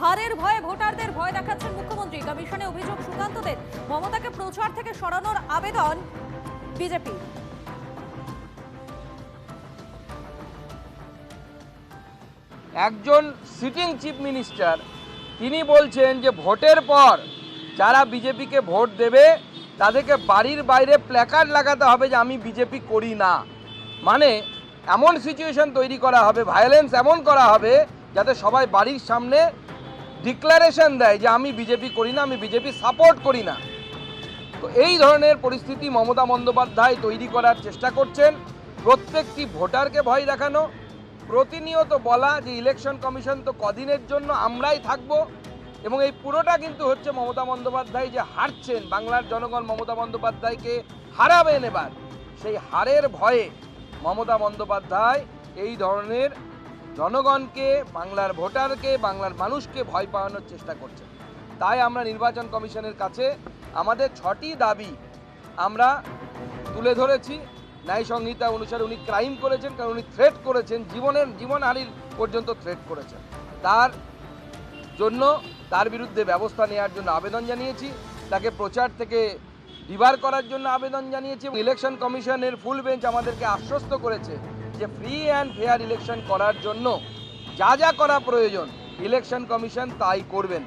হারের ভয়ে ভোটারদের ভয় দেখাচ্ছেন মুখ্যমন্ত্রী। কমিশনে অভিযোগ সুকান্তদের। মমতাকে প্রচার থেকে সরানোর আবেদন বিজেপি। একজন সিটিং চিফ মিনিস্টার তিনি বলছেন যে ভোটের পর যারা বিজেপিকে ভোট দেবে তাদেরকে বাড়ির বাইরে প্ল্যাকার্ড লাগাতে হবে যে আমি বিজেপি করি না। মানে এমন সিচুয়েশন তৈরি করা হবে, ভায়োলেন্স এমন করা হবে যাতে সবাই বাড়ির সামনে ডিক্লারেশন দেয় যে আমি বিজেপি করি না, আমি বিজেপি সাপোর্ট করি না। তো এই ধরনের পরিস্থিতি মমতা বন্দ্যোপাধ্যায় তৈরি করার চেষ্টা করছেন। প্রত্যেকটি ভোটারকে ভয় দেখানো, প্রতিনিয়ত বলা যে ইলেকশন কমিশন তো কদিনের জন্য, আমরাই থাকবো। এবং এই পুরোটা কিন্তু হচ্ছে মমতা বন্দ্যোপাধ্যায় যে হারছেন, বাংলার জনগণ মমতা বন্দ্যোপাধ্যায়কে হারাবেন এবার, সেই হারের ভয়ে মমতা বন্দ্যোপাধ্যায় এই ধরনের জনগণকে, বাংলার ভোটারকে, বাংলার মানুষকে ভয় পাওয়ানোর চেষ্টা করছেন। তাই আমরা নির্বাচন কমিশনের কাছে আমাদের 6টি দাবি আমরা তুলে ধরেছি। ন্যায় সংহিতা অনুসারে উনি ক্রাইম করেছেন, কারণ উনি থ্রেট করেছেন, জীবনহানির পর্যন্ত থ্রেট করেছেন। তার জন্য তার বিরুদ্ধে ব্যবস্থা নেওয়ার জন্য আবেদন জানিয়েছি, তাকে প্রচার থেকে ডিবার করার জন্য আবেদন জানিয়েছি। ইলেকশন কমিশনের ফুল বেঞ্চ আমাদেরকে আশ্বস্ত করেছে যে ফ্রি অ্যান্ড ফেয়ার ইলেকশন করার জন্য যা যা করা প্রয়োজন ইলেকশন কমিশন তাই করবেন।